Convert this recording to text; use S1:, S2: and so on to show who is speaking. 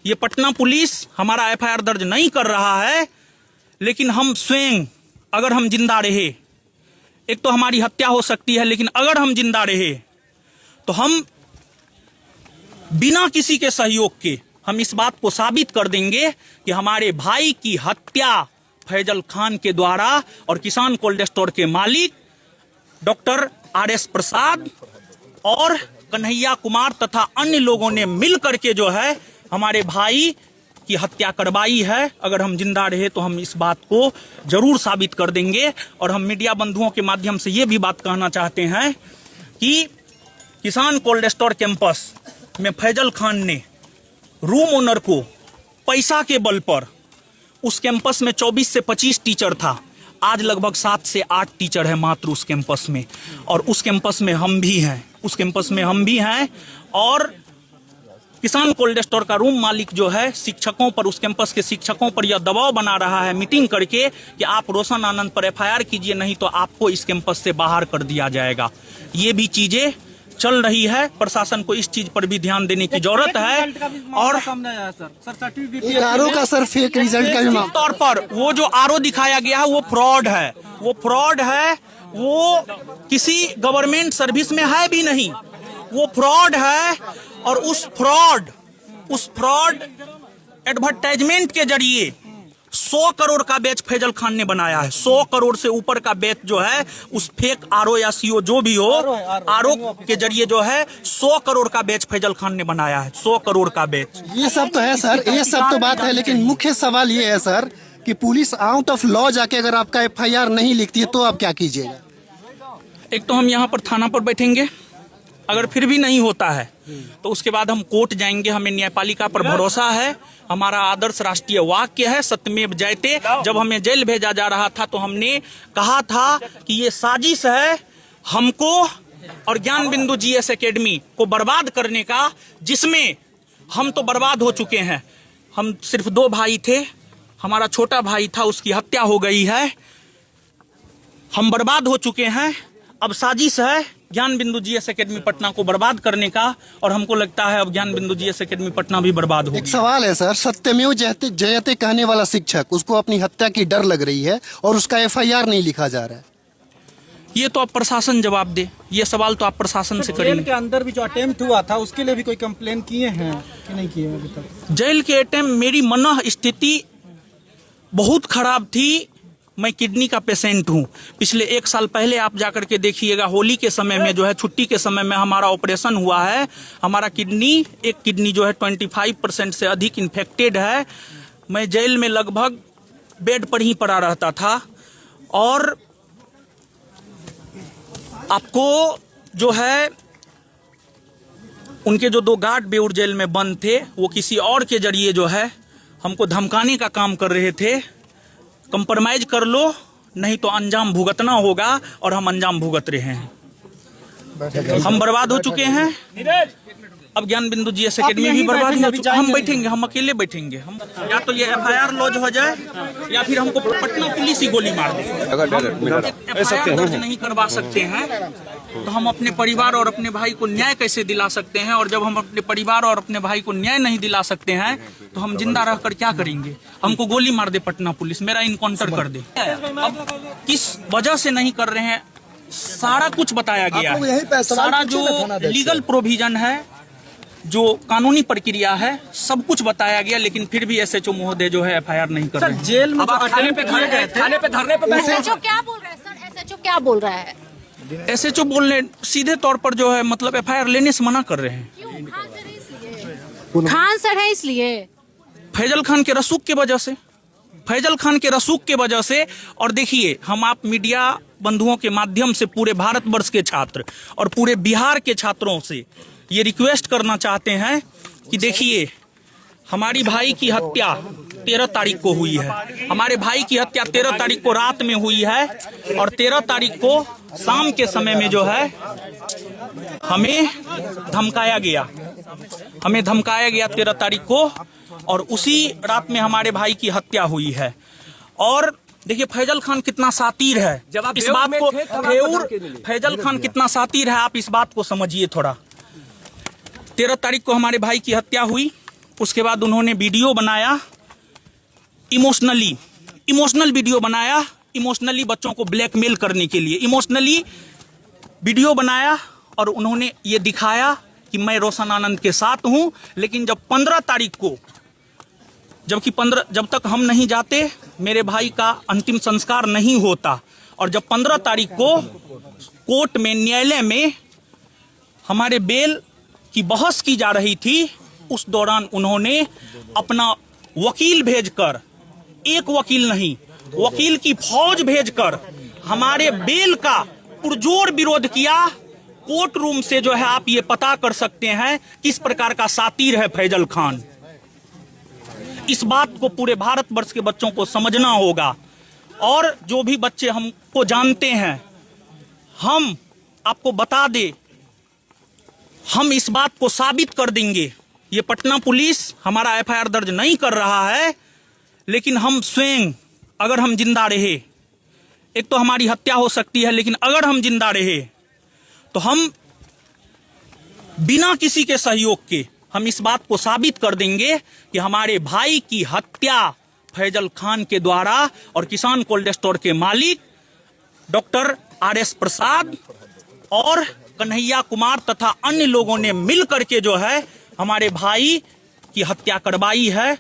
S1: ये पटना पुलिस हमारा एफआईआर दर्ज नहीं कर रहा है, लेकिन हम स्वयं अगर हम जिंदा रहे, एक तो हमारी हत्या हो सकती है, लेकिन अगर हम जिंदा रहे तो हम बिना किसी के सहयोग के हम इस बात को साबित कर देंगे कि हमारे भाई की हत्या फैजल खान के द्वारा और किसान कोल्ड स्टोर के मालिक डॉक्टर आर.एस. प्रसाद और कन्हैया कुमार तथा अन्य लोगों ने मिल करके जो है हमारे भाई की हत्या करवाई है। अगर हम जिंदा रहे तो हम इस बात को जरूर साबित कर देंगे। और हम मीडिया बंधुओं के माध्यम से ये भी बात कहना चाहते हैं कि किसान कोल्ड स्टोर कैंपस में फैजल खान ने रूम ओनर को पैसा के बल पर, उस कैंपस में 24 से 25 टीचर था, आज लगभग 7 से 8 टीचर है मात्र उस कैंपस में, और उस कैंपस में हम भी हैं, उस कैंपस में हम भी हैं। और किसान कोल्ड स्टोर का रूम मालिक जो है शिक्षकों पर, उस कैंपस के शिक्षकों पर यह दबाव बना रहा है मीटिंग करके कि आप रोशन आनंद पर एफआईआर कीजिए, नहीं तो आपको इस कैंपस से बाहर कर दिया जाएगा। ये भी चीजें चल रही है। प्रशासन को इस चीज पर भी ध्यान देने की जरूरत है। और
S2: आरओ का सर फेक रिजल्ट का
S1: तौर पर वो जो आरओ दिखाया गया है वो फ्रॉड है, वो फ्रॉड है, वो किसी गवर्नमेंट सर्विस में है भी नहीं, वो फ्रॉड है। और उस फ्रॉड एडवर्टाइजमेंट के जरिए 100 करोड़ का बैच फैजल खान ने बनाया है। 100 करोड़ से ऊपर का बैच जो है उस फेक आरओ या सीओ जो भी हो, आरओ के जरिए जो है 100 करोड़ का बैच फैजल खान ने बनाया है। 100 करोड़ का बैच।
S2: ये सब तो है सर, ये सब तो बात है, लेकिन मुख्य सवाल ये है सर कि पुलिस आउट ऑफ लॉ जाके अगर आपका एफआईआर नहीं लिखती है तो आप क्या कीजिएगा?
S1: एक तो हम यहाँ पर थाना पर बैठेंगे, अगर फिर भी नहीं होता है तो उसके बाद हम कोर्ट जाएंगे। हमें न्यायपालिका पर भरोसा है। हमारा आदर्श राष्ट्रीय वाक्य है सत्यमेव जयते। जब हमें जेल भेजा जा रहा था तो हमने कहा था कि ये साजिश है हमको और ज्ञान बिंदु जीएस एकेडमी को बर्बाद करने का, जिसमें हम तो बर्बाद हो चुके हैं। हम सिर्फ 2 भाई थे, हमारा छोटा भाई था, उसकी हत्या हो गई है, हम बर्बाद हो चुके हैं। अब साजिश है ज्ञान बिंदु जीएस एकेडमी पटना को बर्बाद करने का, और हमको लगता है अब ज्ञान बिंदु जीएस एकेडमी पटना भी बर्बाद होगी।
S2: एक सवाल है सर, सत्यमेव जयते जयते कहने वाला शिक्षक, उसको अपनी हत्या की डर लग रही है और उसका एफआईआर नहीं लिखा जा रहा है।
S1: ये तो अब प्रशासन जवाब दे, ये सवाल तो आप प्रशासन से करेंगे।
S3: जेल के अंदर भी जो अटेम्प्ट हुआ था उसके लिए भी कोई कंप्लेन किए हैं कि नहीं किए अभी तक?
S1: जेल के अटेम्प्ट, मेरी मनः स्थिति बहुत खराब थी। मैं किडनी का पेशेंट हूँ। पिछले 1 साल पहले आप जाकर के देखिएगा, होली के समय में जो है, छुट्टी के समय में हमारा ऑपरेशन हुआ है। हमारा एक किडनी जो है 25% से अधिक इन्फेक्टेड है। मैं जेल में लगभग बेड पर ही पड़ा रहता था। और आपको जो है उनके जो 2 गार्ड बेउर जेल में बंद थे, वो किसी और के जरिए जो है हमको धमकाने का काम कर रहे थे। कंप्रोमाइज कर लो, नहीं तो अंजाम भुगतना होगा, और हम अंजाम भुगत रहे हैं। हम बर्बाद हो चुके हैं। अब ज्ञान बिंदु जीएस एकेडमी भी बर्बाद हो चुका है। हम बैठेंगे, हम अकेले बैठेंगे। हम या तो ये एफआईआर लॉज हो जाए या फिर हमको पटना पुलिस ही गोली मार दे। एफआईआर दर्ज नहीं करवा सकते हैं तो हम अपने परिवार और अपने भाई को न्याय कैसे दिला सकते हैं? और जब हम अपने परिवार और अपने भाई को न्याय नहीं दिला सकते हैं तो हम जिंदा रहकर क्या करेंगे? हमको गोली मार दे पटना पुलिस, मेरा इनकाउंटर कर दे। अब किस वजह से नहीं कर रहे हैं, सारा कुछ बताया गया है। सारा जो लीगल प्रोविजन है, जो कानूनी प्रक्रिया है, सब कुछ बताया गया, लेकिन फिर भी एसएचओ महोदय जो है एफआईआर नहीं कर रहे हैं।
S3: जेल में थाने पे धरने पे
S4: एसएचओ क्या बोल रहा है सर? एसएचओ क्या बोल रहा है?
S1: एसएचओ बोलने सीधे तौर पर जो है मतलब एफआईआर लेने से मना कर रहे हैं।
S4: क्यों? खान सर है इसलिए?
S1: फैजल खान के रसूख के वजह से, फैजल खान के रसूख के वजह से। और देखिए, हम आप मीडिया बंधुओं के माध्यम से पूरे भारतवर्ष के छात्र और पूरे बिहार के छात्रों से ये रिक्वेस्ट करना चाहते हैं कि देखिए, हमारी भाई की हत्या 13 तारीख को हुई है। हमारे भाई की हत्या 13 तारीख को रात में हुई है, और 13 तारीख को शाम के समय में जो है हमें धमकाया गया। 13 तारीख को, और उसी रात में हमारे भाई की हत्या हुई है। और देखिए फैजल खान कितना सातिर है, इस बात को फैजल खान कितना सातिर है, आप इस बात को समझिए थोड़ा। 13 तारीख को हमारे भाई की हत्या हुई, उसके बाद उन्होंने वीडियो बनाया, इमोशनल वीडियो बनाया, इमोशनली बच्चों को ब्लैकमेल करने के लिए इमोशनली वीडियो बनाया और उन्होंने ये दिखाया कि मैं रोशन आनंद के साथ हूं। लेकिन जब 15 तारीख को जब तक हम नहीं जाते मेरे भाई का अंतिम संस्कार नहीं होता, और जब 15 तारीख को कोर्ट में, न्यायालय में हमारे बेल की बहस की जा रही थी, उस दौरान उन्होंने अपना वकील भेजकर, एक वकील नहीं, वकील की फौज भेजकर हमारे बेल का पुरजोर विरोध किया। कोर्ट रूम से जो है आप ये पता कर सकते हैं किस प्रकार का सातिर है फैजल खान। इस बात को पूरे भारतवर्ष के बच्चों को समझना होगा, और जो भी बच्चे हमको जानते हैं, हम आपको बता दे, हम इस बात को साबित कर देंगे। ये पटना पुलिस हमारा एफआईआर दर्ज नहीं कर रहा है, लेकिन हम स्वयं, अगर हम जिंदा रहे, एक तो हमारी हत्या हो सकती है, लेकिन अगर हम जिंदा रहे तो हम बिना किसी के सहयोग के हम इस बात को साबित कर देंगे कि हमारे भाई की हत्या फैजल खान के द्वारा और किसान कोल्ड स्टोर के मालिक डॉक्टर RS प्रसाद और कन्हैया कुमार तथा अन्य लोगों ने मिल करके जो है हमारे भाई की हत्या करवाई है।